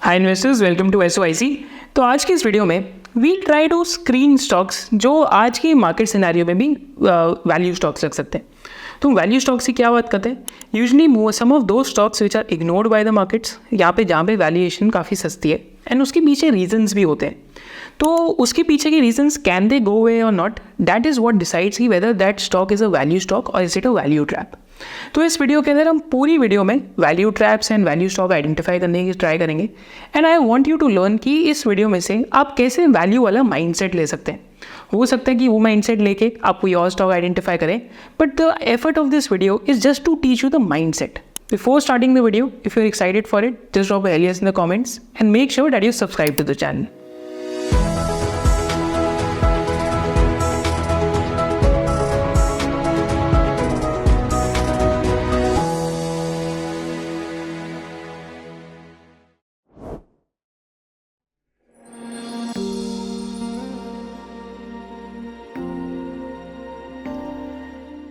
Hi investors, welcome to SOIC। तो आज की इस वीडियो में we try to screen stocks जो आज की मार्केट सिनेरियो में भी वैल्यू स्टॉक्स लग सकते हैं। तो वैल्यू स्टॉक्स की क्या बात करते हैं? Usually some of those stocks which are ignored by the markets, यहाँ पे जहाँ पे वैल्यूएशन काफ़ी सस्ती है एंड उसके पीछे रीजंस भी होते हैं। तो उसके पीछे के reasons can they go away or not, that is what decides कि whether that stock is a value stock or is it a value trap. तो इस वीडियो के अंदर हम पूरी वीडियो में value traps and value stock identify करने की ट्राई करेंगे and I want you to learn कि इस वीडियो में से आप कैसे वैल्यू वाला माइंडसेट ले सकते हैं। हो सकता है कि वो माइंडसेट लेके आप कोई और स्टॉक आइडेंटिफाई करें, but the effort of this video is just to teach you the mindset. Before starting the video, if you're excited for it, just drop a hell yes in the comments and make sure that you subscribe to the channel.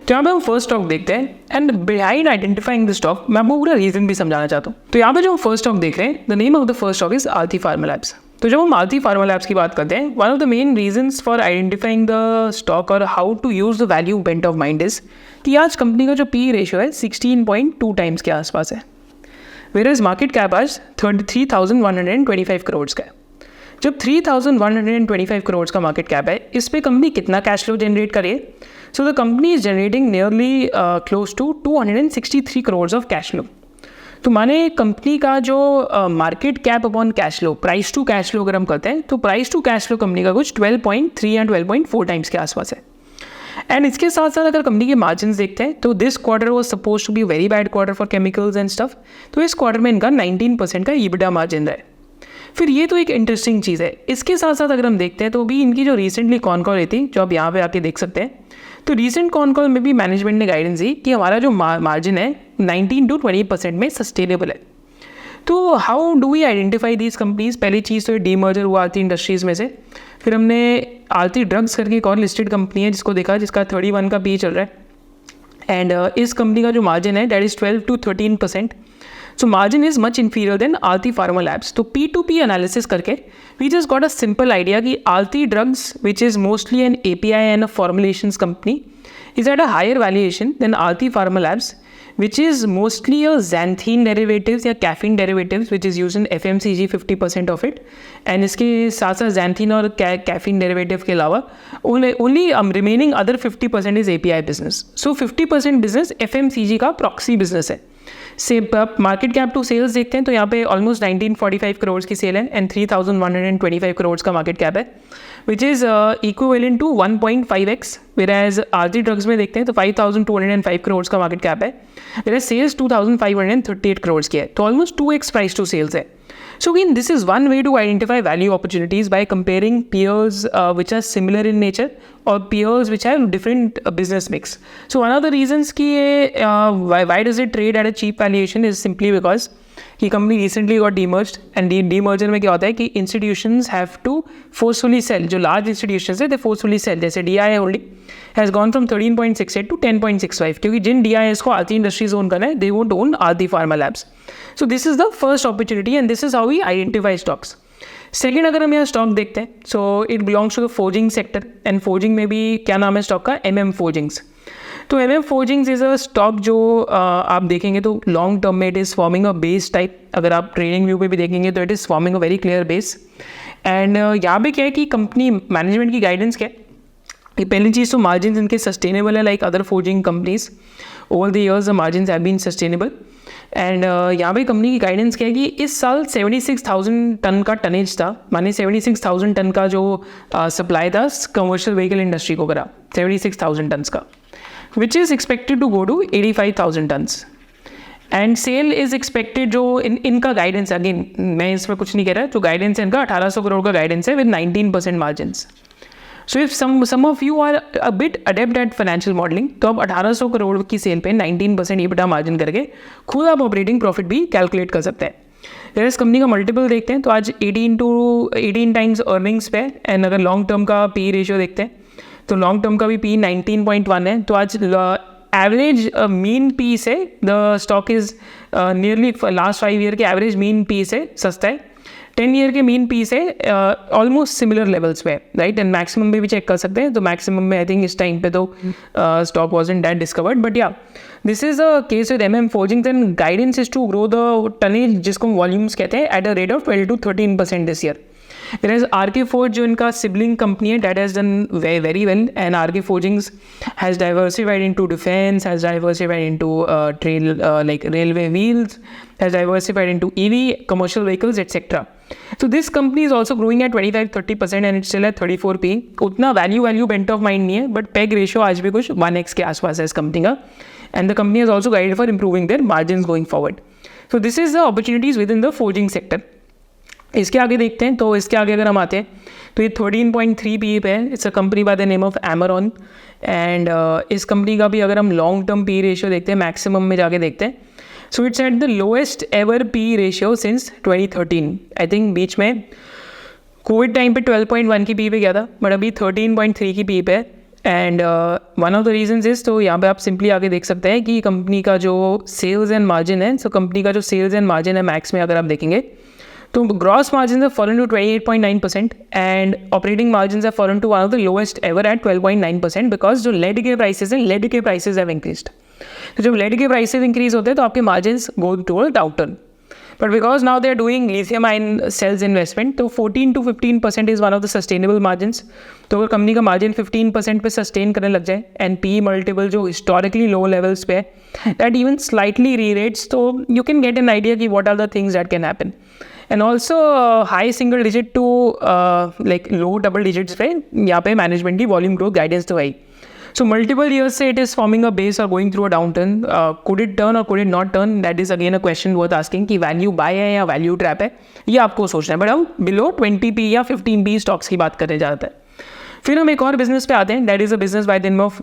तो यहाँ पे हम first stock देखते हैं and behind identifying the stock मैं आपको पूरा reason भी समझाना चाहता हूँ। तो यहाँ पे जो हम फर्स्ट स्टॉक देख रहे हैं, the name of the first stock is Aarti pharma labs. तो जब हम आरती फार्मा लैब्स की बात करते हैं, one of the main reasons for identifying the stock और how to use the value bent of mind is कि आज कंपनी का जो पी रेशियो है 16.2 टाइम्स के आसपास है, वेयर इज मार्केट कैप आज 33,125 करोड़ का है। जब 3,125 करोड़ का मार्केट कैप है, इस पे कंपनी कितना कैश फ्लो जनरेट करे? So the company is generating nearly close to 263 crore of cash flow. तो माने कंपनी का जो market cap upon cash flow, price to cash flow अगर हम करते हैं, तो price to cash flow company का कुछ 12.3 या 12.4 टाइम्स के आसपास है। एंड इसके साथ साथ अगर कंपनी के मार्जिन देखते हैं तो this quarter was suppose to be very bad quarter for chemicals and stuff. तो इस क्वार्टर में इनका 19% का EBITDA मार्जिन है। फिर ये तो एक इंटरेस्टिंग चीज़ है। इसके साथ साथ अगर हम देखते हैं तो भी इनकी जो रिसेंटली कॉन कॉल हुई थी, जो आप यहाँ पे आके देख सकते हैं, तो रिसेंट कॉन कॉल में भी मैनेजमेंट ने गाइडेंस दी कि हमारा जो मार्जिन है 19 to 20% में सस्टेनेबल है। तो how do we identify these companies? पहली चीज़ तो ये डीमर्जर हुआ आरती इंडस्ट्रीज़ में से। फिर हमने आरती ड्रग्स करके एक और लिस्टेड कंपनी है जिसको देखा, जिसका 31 का पी चल रहा है एंड इस कंपनी का जो मार्जिन है that is 12 to 13%। So margin is much inferior than Aarti Pharma Labs. तो P2P analysis करके we just got a simple idea कि Aarti Drugs, which is mostly an API and a formulations company, is at a higher valuation than Aarti Pharma Labs, which is mostly a xanthine derivatives या caffeine derivatives, which is used in FMCG 50% of it. And इसके साथ साथ xanthine और caffeine derivative के अलावा only remaining other 50% is API business. So 50% business FMCG का proxy business है। से मार्केट कैप टू सेल्स देखते हैं तो यहाँ पे ऑलमोस्ट 1945 करोड़ की सेल है एंड 3,125 करोड़ का मार्केट कैप है, which is equivalent to 1.5x। Whereas Aarti drugs में देखते हैं तो 5,205 करोड़ का मार्केट कैप है, वेर एज सेल्स 2,538 करोड़ की है, तो almost 2x price to sales है। So again, this is one way to identify value opportunities by comparing peers which are similar in nature or peers which have different business mix. So one of the reasons कि why does it trade at a cheap valuation is simply because कि company recently got demerged and demerger में क्या होता है कि institutions have to forcefully sell। जो large institutions है they forcefully sell। जैसे DIA holding has gone from 13.68 to 10.65 क्योंकि जिन DIAs को आरती इंडस्ट्रीज ओन करना है they won't own Aarti pharma labs. So this is the first opportunity and this is how we identify stocks. Second, अगर हम यहाँ stock देखते हैं, so it belongs to the forging sector and forging में भी क्या नाम है स्टॉक का? MM Forgings। तो MM Forgings is a stock जो आप देखेंगे तो लॉन्ग टर्म में it is forming a base type. अगर आप ट्रेडिंग व्यू पे भी देखेंगे तो it is forming a very clear base. And यहाँ पे क्या है कि कंपनी मैनेजमेंट की गाइडेंस क्या है कि पहली चीज़ तो मार्जिन इनके सस्टेनेबल है, like other forging companies over the years the margin have been sustainable. And यहाँ पे कंपनी की गाइडेंस क्या है कि इस साल 76,000 टन का टनेज था, माने 76,000 टन का जो सप्लाई था कमर्शियल व्हीकल इंडस्ट्री को करा 76,000 टन का, which is expected to go to 85,000 tons and sale is expected. जो इनका गाइडेंस, अगेन मैं इसमें कुछ नहीं कह रहा, जो गाइडेंस है इनका 1,800 करोड़ का गाइडेंस है with 19% margins. So if some of you are a bit adept at financial modelling, तो आप 1,800 करोड़ की सेल पे 19% EBITDA मार्जिन करके खुद आप ऑपरेटिंग प्रॉफिट भी कैलकुलेट कर सकते हैं। इस कंपनी का मल्टीपल देखते हैं तो आज 18 टाइम्स अर्निंग्स पे, एंड अगर लॉन्ग टर्म का पी रेशियो देखते हैं तो लॉन्ग टर्म का भी पी 19.1 है। तो आज एवरेज मीन पी से the stock is nearly last 5 year के एवरेज मीन पी से सस्ता है 10 ईयर के मीन पी से ऑलमोस्ट सिमिलर लेवल्स पे, राइट, एंड मैक्सिमम में भी चेक कर सकते हैं, तो मैक्सिमम में आई थिंक इस टाइम पे तो stock wasn't that discovered, but yeah this is a case with MM Forgings and guidance is to grow the tonnage, जिसको हम वॉल्यूम्स कहते हैं, at a rate of 12 to 13% this year. Whereas RK Forge जो इनका sibling company है, that has done very well, and RK Forgings has diversified into defense, has diversified into like railway wheels, has diversified into EV, commercial vehicles, etc. So this company is also growing at 25-30% and it's still at 34p. उतना value bent of mind नहीं है, but PEG ratio आज भी कुछ 1x के आसपास है इस कंपनी का, and the company has also guided for improving their margins going forward. So this is the opportunities within the forging sector. इसके आगे देखते हैं, तो इसके आगे अगर हम आते हैं तो ये 13.3 PE पे है. It's a company by the name of Amaron, and इस कंपनी का भी अगर हम लॉन्ग टर्म PE रेशियो देखते हैं, मैक्सिमम में जाके देखते हैं, so it's at the lowest ever PE ratio since 2013. I think बीच में कोविड टाइम पे 12.1 की PE पे गया था, बट अभी 13.3 की PE पे है. And one of the reasons is, तो यहाँ पे आप सिंपली आगे देख सकते हैं कि कंपनी का जो सेल्स एंड मार्जिन है, सो कंपनी का जो सेल्स एंड मार्जिन है मैक्स में अगर आप देखेंगे तो gross margin have fallen to 28.9% and operating margins have fallen to one of the lowest ever at 12.9% because जो lead के prices हैं, lead के prices have increased. तो जब lead के prices increase होते हैं तो आपके margins go toward downturn. But because now they are doing lithium ion cells investment, तो 14 to 15% is one of the sustainable margins. तो अगर कंपनी का मार्जिन 15% पे सस्टेन करने लग जाए एंड PE मल्टीपल जो हिस्टोरिकली लो लेवल्स पे है दैट इवन स्लाइटली री-रेट्स, तो you can get an idea कि what are the things that can happen. And also high single digit to like low double digits पे यहाँ पे management की volume growth guidance तो आई. सो मल्टीपल ईयर्स से it is forming a base और going through a downturn. Could it turn और could it not turn, that is again a question worth asking कि value by है या value trap है, ये आपको सोचना है. बट हम बिलो 20p या 15p स्टॉक्स की बात करने जाते हैं. फिर हम एक और बिजनेस पे आते हैं, that is a business by the name of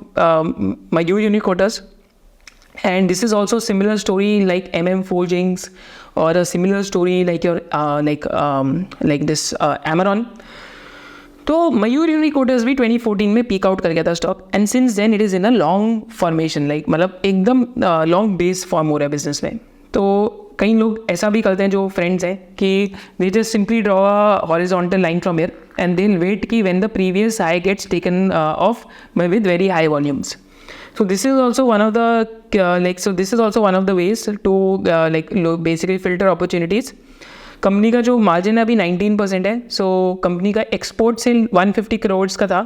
Mayur Uniquoters. And this is also similar story like MM Forgings or a similar story like your like this Amaron. तो Mayur Uniquoters भी 2014 में peak out कर गया था stock, and since then it is in a long formation, like मतलब एकदम long base form हो रहा है बिजनेस में. तो कई लोग ऐसा भी करते हैं जो फ्रेंड्स हैं कि they just simply draw a horizontal line from here and they will wait कि when the previous high gets taken off with very high volumes. So this is also one of the ways to basically filter opportunities. Company का जो margin अभी 19% है. So company का export cell 150 crore का था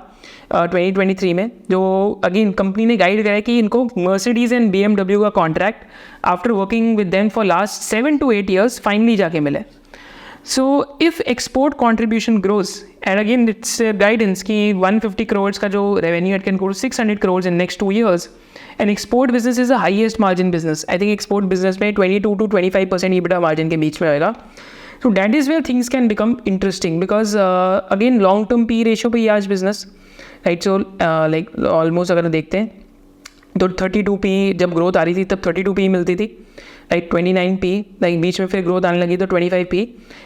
2023 में, जो अगेन कंपनी ने गाइड करा है कि इनको मर्सिडीज़ एंड BMW का contract after working with them for last 7 to 8 years finally जाके मिले. So if export contribution grows, and again it's guidance कि 150 crores का जो revenue it can go to 600 crores in next 2 years, and export business is the highest margin business. I think export business में 22 to 25% EBITDA margin के बीच में आएगा. So that is where things can become interesting because again long term PE ratio पे ये आज business, right? So like almost अगर देखते हैं तो 32p जब ग्रोथ आ रही थी तब 32p मिलती थी, लाइक 29p, लाइक बीच में फिर ग्रोथ आने लगी तो 25p,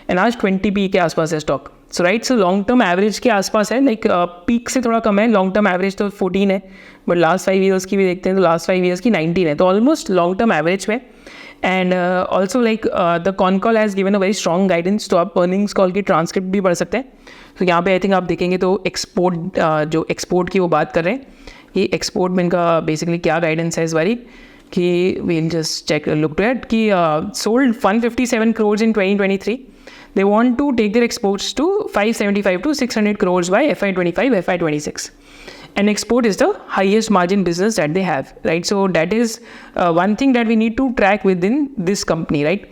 एंड आज 20p के आसपास है stock. So right, so long term average के आसपास है, लाइक पीक से थोड़ा कम है. लॉन्ग टर्म एवरेज तो 14 है, बट लास्ट 5 ईयर्स की भी देखते हैं तो लास्ट 5 ईयर्स की 19 है, तो ऑलमोस्ट लॉन्ग टर्म एवरेज में. And also like the con call has given a very strong guidance, तो आप अर्निंग्स कॉल की ट्रांसक्रिप्ट भी पढ़ सकते हैं. तो यहाँ पे आई थिंक आप देखेंगे तो एक्सपोर्ट जो एक्सपोर्ट की वो बात कर रहे हैं, ये एक्सपोर्ट में इनका बेसिकली क्या गाइडेंस है इस बारी कि we'll just check look to it कि sold 157 crores in 2023. They want to take their exports to 575 to 600 crores by FY25, FY26. And export is the highest margin business that they have, right? So that is one thing that we need to track within this company, right?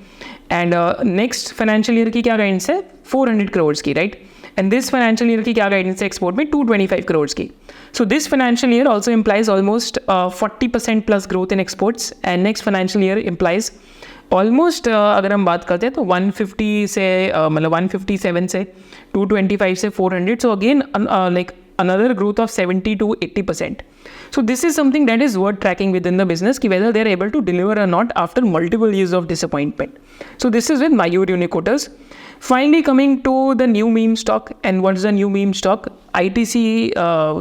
And next financial year की क्या guidance है? 400 crores की, right? And this financial year की क्या guidance है export में? 225 crores की. So this financial year also implies almost 40% plus growth in exports, and next financial year implies almost अगर हम बात करते हैं तो 150 से मतलब 157 से 225 से 400. So again like another growth of 70 to 80%. So this is something that is worth tracking within the business कि whether they are able to deliver or not after multiple years of disappointment. So this is with Mayur Uniquoters. Finally coming to the new meme stock, and what is the new meme stock? ITC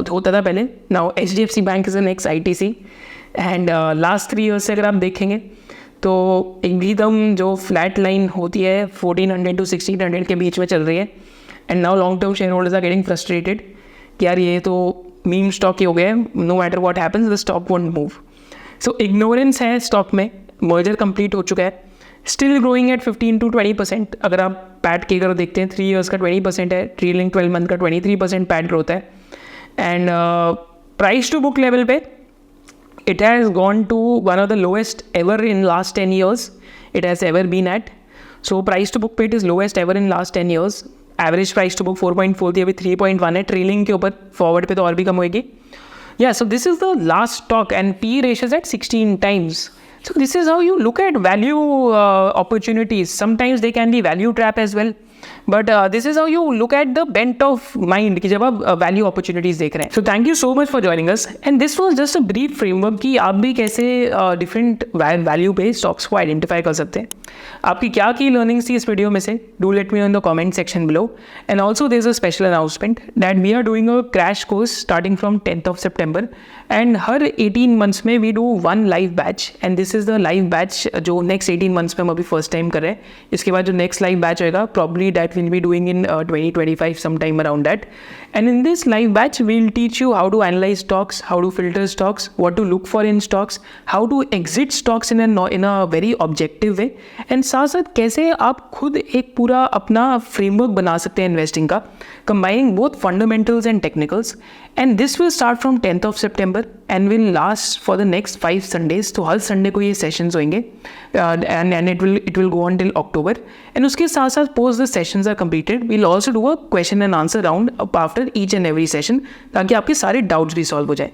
होता था पहले. Now HDFC Bank is the next ITC, and last 3 years से अगर आप देखेंगे तो एकदम जो फ्लैट लाइन होती है 1400 to 1600 के बीच में चल रही है, and now long term shareholders are getting frustrated कि यार ये तो मीम स्टॉक ही हो गया है, no matter what happens the stock won't move. So ignorance है स्टॉक में, मर्जर कंप्लीट हो चुका है, स्टिल ग्रोइंग एट 15 to 20%। अगर आप पैट की अगर देखते हैं 3 years का 20% है, ट्रेलिंग 12 month का 23% पैट ग्रोथ है, and price to book level पे it has gone to one of the lowest ever in last 10 years it has ever been at. So price to book पे it is lowest ever in last 10 years. Average price to book 4.4 थी, अभी 3.1 है, trailing के ऊपर, forward पे तो और भी कम होएगी। Yeah, so this is the last stock and P ratios at 16 times. So this is how you look at value opportunities. Sometimes they can be value trap as well. But this is how you look at the bent of mind कि जब आप value opportunities देख रहे हैं। So thank you so much for joining us, and this was just a brief framework कि आप भी कैसे डिफरेंट वैल्यू बेस्ड स्टॉक्स को आइडेंटिफाई कर सकते हैं। आपकी क्या की लर्निंग्स थी इस वीडियो में से, do let me know in the comment section below. And also there is a special announcement that we are doing a crash course starting from 10th of September, and हर 18 months में we do 1 live batch, and this is the live batch जो next 18 months में हम अभी first time कर रहे हैं। इसके बाद जो नेक्स्ट लाइव बैच होएगा probably that will be doing in 2025 sometime around that, and in this live batch we'll teach you how to analyze stocks, how to filter stocks, what to look for in stocks, how to exit stocks in a very objective way, and साथ साथ कैसे आप खुद एक पूरा अपना framework बना सकते हैं इन्वेस्टिंग का, combining both fundamentals and technicals, and this will start from 10th of September and will last for the next 5 Sundays। तो हर संडे को ये सेशंस होंगे, and it will go on till October, and उसके साथ साथ post the sessions are completed we'll also do a question and answer round after each and every session ताकि आपके सारे doubts भी solve हो जाए।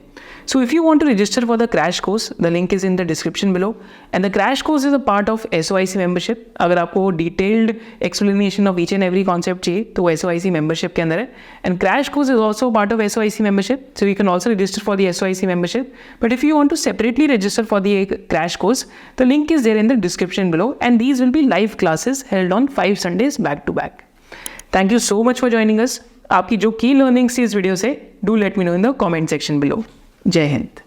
So if you want to register for the crash course, the link is in the description below, and the crash course is a part of SOIC membership। अगर आपको detailed explanation of each and every concept चाहिए तो वो SOIC membership के अंदर है, and crash course is also part of SOIC membership, so you can also register for the SOIC membership। But if you want to separately register for the crash course, the link is there in the description below, and these will be live classes held on 5 Sundays back to back। Thank you so much for joining us। आपकी जो की learnings थी इस video से, do let me know in the comment section below. जय हिंद।